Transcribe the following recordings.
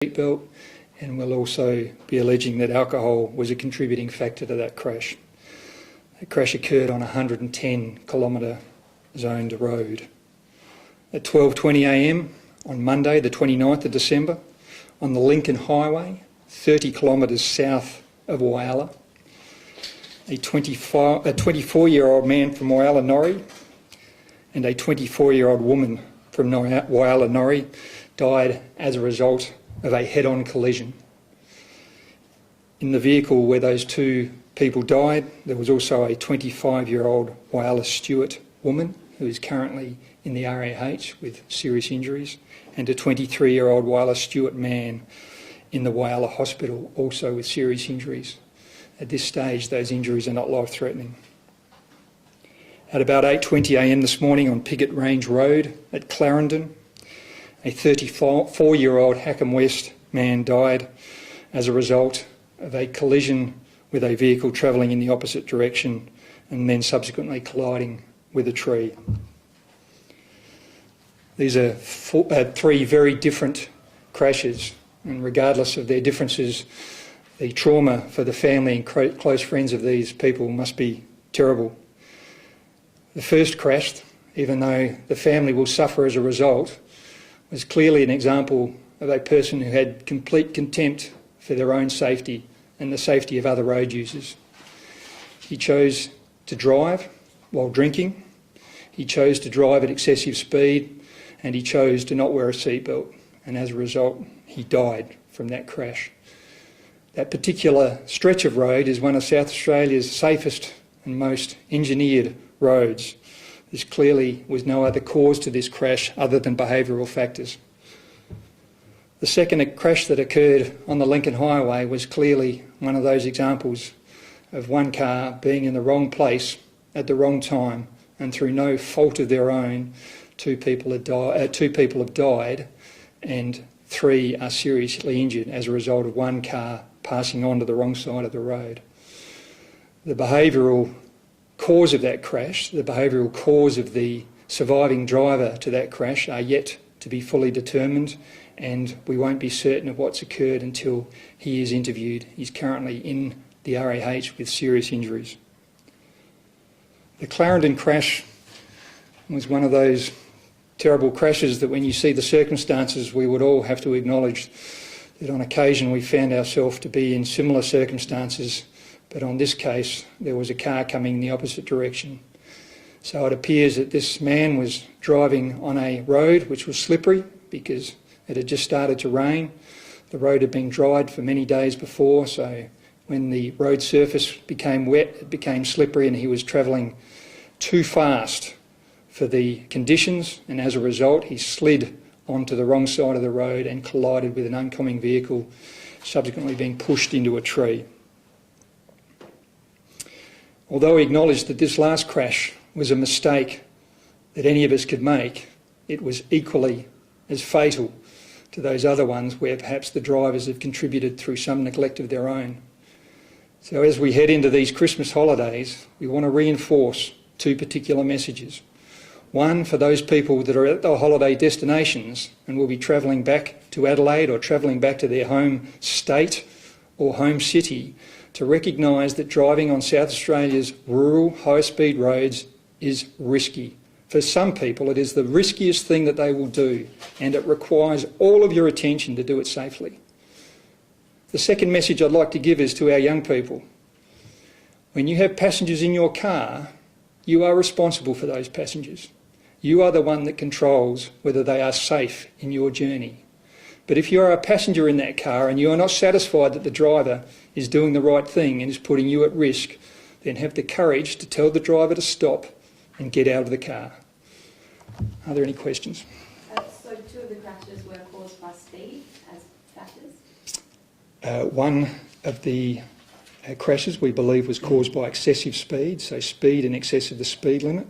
seatbelt, and we'll also be alleging that alcohol was a contributing factor to that crash. The crash occurred on a 110 kilometre zoned road. At 12:20 a.m. on Monday the 29th of December, on the Lincoln Highway, 30 kilometres south of Whyalla, a 24-year-old man from Whyalla Norrie and a 24-year-old woman from Whyalla Norrie died as a result of a head-on collision. In the vehicle where those two people died, there was also a 25-year-old Whyalla Stewart woman who is currently in the RAH with serious injuries, and a 23-year-old Whyalla Stewart man in the Whyalla Hospital also with serious injuries. At this stage, those injuries are not life-threatening. At about 8:20 a.m. this morning on Piggott Range Road at Clarendon, a 34-year-old Hackham West man died as a result of a collision with a vehicle travelling in the opposite direction and then subsequently colliding with a tree. These are three very different crashes, and regardless of their differences, the trauma for the family and close friends of these people must be terrible. The first crash, even though the family will suffer as a result, was clearly an example of a person who had complete contempt for their own safety and the safety of other road users. He chose to drive while drinking, he chose to drive at excessive speed, and he chose to not wear a seatbelt, and as a result he died from that crash. That particular stretch of road is one of South Australia's safest and most engineered roads. There clearly was no other cause to this crash other than behavioural factors. The second crash that occurred on the Lincoln Highway was clearly one of those examples of one car being in the wrong place at the wrong time, and through no fault of their own, two people have died and 3 are seriously injured as a result of one car passing onto the wrong side of the road. The behavioural cause of that crash, the behavioural cause of the surviving driver to that crash are yet to be fully determined, and we won't be certain of what's occurred until he is interviewed. He's currently in the RAH with serious injuries. The Clarendon crash was one of those terrible crashes that when you see the circumstances, we would all have to acknowledge that on occasion we found ourselves to be in similar circumstances, but on this case there was a car coming in the opposite direction. So it appears that this man was driving on a road which was slippery because it had just started to rain. The road had been dried for many days before, so when the road surface became wet, it became slippery, and he was travelling too fast for the conditions, and as a result he slid onto the wrong side of the road and collided with an oncoming vehicle, subsequently being pushed into a tree. Although he acknowledged that this last crash was a mistake that any of us could make, it was equally as fatal to those other ones where perhaps the drivers have contributed through some neglect of their own. So as we head into these Christmas holidays, we want to reinforce 2 particular messages. One, for those people that are at their holiday destinations and will be travelling back to Adelaide or travelling back to their home state or home city, to recognise that driving on South Australia's rural high-speed roads is risky. For some people it is the riskiest thing that they will do, and it requires all of your attention to do it safely. The second message I'd like to give is to our young people. When you have passengers in your car, you are responsible for those passengers. You are the one that controls whether they are safe in your journey. But if you are a passenger in that car and you are not satisfied that the driver is doing the right thing and is putting you at risk, then have the courage to tell the driver to stop and get out of the car. Are there any questions? So 2 of the crashes were caused by speed as factors? One of the crashes we believe was caused by excessive speed, so speed in excess of the speed limit.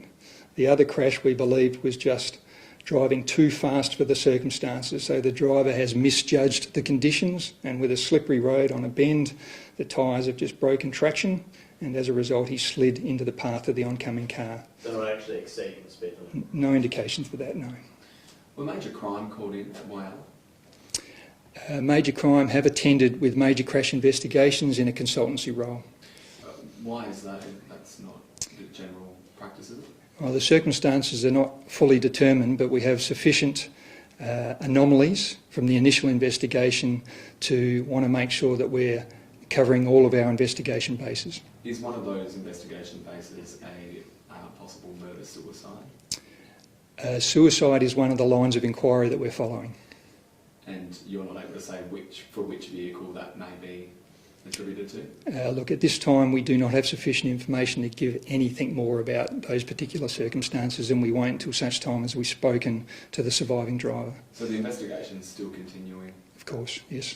The other crash we believed was just driving too fast for the circumstances, so the driver has misjudged the conditions, and with a slippery road on a bend, the tyres have just broken traction, and as a result he slid into the path of the oncoming car. So not actually exceeding the speed limit? No indications for that, no. Were major crime called in at Whyalla? Major crime have attended with major crash investigations in a consultancy role. Why is that? That's not the general practice, is it? Well, the circumstances are not fully determined, but we have sufficient anomalies from the initial investigation to want to make sure that we're covering all of our investigation bases. Is one of those investigation bases a possible murder-suicide? Suicide is one of the lines of inquiry that we're following. And you're not able to say for which vehicle that may be attributed to? Look, at this time we do not have sufficient information to give anything more about those particular circumstances, and we won't until such time as we've spoken to the surviving driver. So the investigation's still continuing? Of course, yes.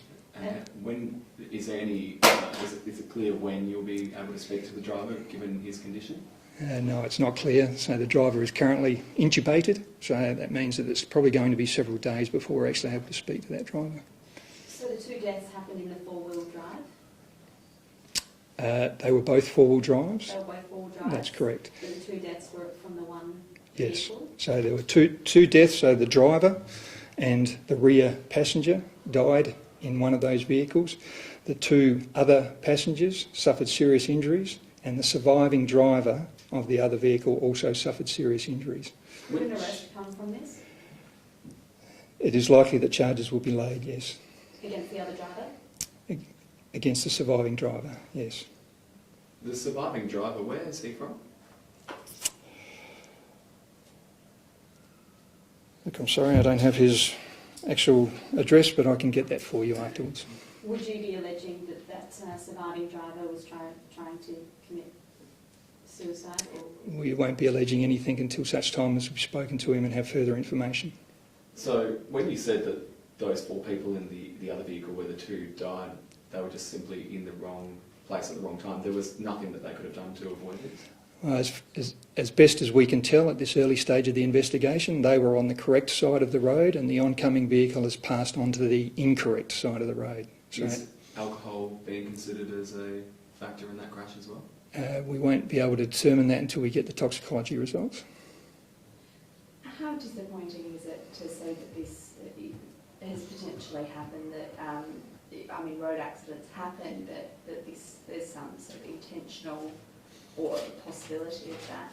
When is there any? Is it clear when you'll be able to speak to the driver, given his condition? No, it's not clear. So the driver is currently intubated, so that means that it's probably going to be several days before we're actually able to speak to that driver. So the two deaths happened in the four-wheel drive? They were both four-wheel drives. They were both four-wheel drives? That's correct. But the two deaths were from the one Yes. vehicle? So there were two deaths. So the driver and the rear passenger died in one of those vehicles. The two other passengers suffered serious injuries, and the surviving driver of the other vehicle also suffered serious injuries. Would an arrest come from this It is likely that charges will be laid, yes. against the other driver? Against the surviving driver, yes. The surviving driver, where is he from? Look, I'm sorry, I don't have his actual address, but I can get that for you afterwards. Would you be alleging that that surviving driver was trying to commit suicide? Or? We won't be alleging anything until such time as we've spoken to him and have further information. So when you said that those four people in the other vehicle where the two died, they were just simply in the wrong place at the wrong time, there was nothing that they could have done to avoid this? Well, as best as we can tell at this early stage of the investigation, they were on the correct side of the road and the oncoming vehicle has passed onto the incorrect side of the road. So, is alcohol being considered as a factor in that crash as well? we won't be able to determine that until we get the toxicology results. How disappointing is it to say that this has potentially happened, that, road accidents happen, but that there's some sort of intentional or possibility of that?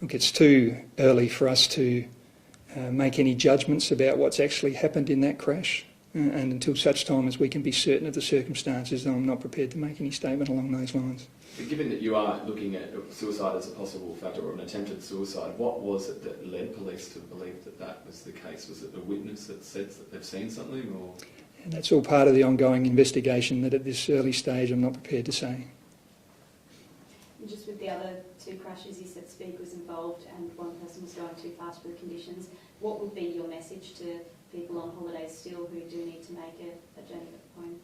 Look, it's too early for us to make any judgments about what's actually happened in that crash, and until such time as we can be certain of the circumstances, then I'm not prepared to make any statement along those lines. But given that you are looking at suicide as a possible factor or an attempted suicide, what was it that led police to believe that that was the case? Was it a witness that said that they've seen something, or...? And that's all part of the ongoing investigation that at this early stage I'm not prepared to say. And just with the other two crashes, you said speed was involved and one person was going too fast for the conditions. What would be your message to people on holidays still who do need to make a journey home?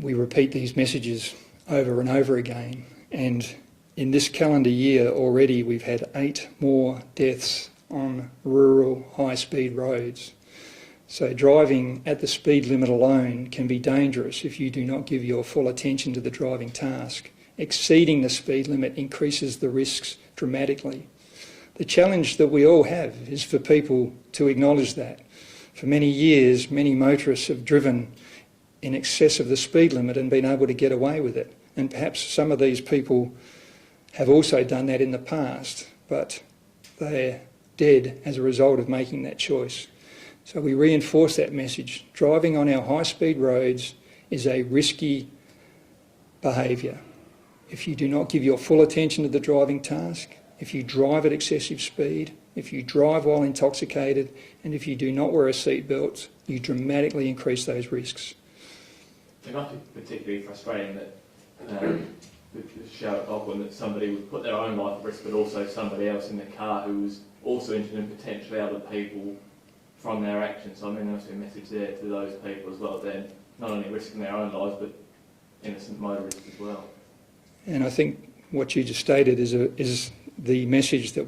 We repeat these messages over and over again, and in this calendar year already we've had 8 more deaths on rural high-speed roads. So driving at the speed limit alone can be dangerous if you do not give your full attention to the driving task. Exceeding the speed limit increases the risks dramatically. The challenge that we all have is for people to acknowledge that. For many years, many motorists have driven in excess of the speed limit and been able to get away with it. And perhaps some of these people have also done that in the past, but they're dead as a result of making that choice. So we reinforce that message. Driving on our high-speed roads is a risky behaviour. If you do not give your full attention to the driving task, if you drive at excessive speed, if you drive while intoxicated, and if you do not wear a seatbelt, you dramatically increase those risks. It must be particularly frustrating that with Charlotte Baldwin, that somebody would put their own life at risk, but also somebody else in the car who was also injured and potentially other people from their actions. So I mean, there must be a message there to those people as well. They're not only risking their own lives, but innocent motorists as well. And I think what you just stated is the message that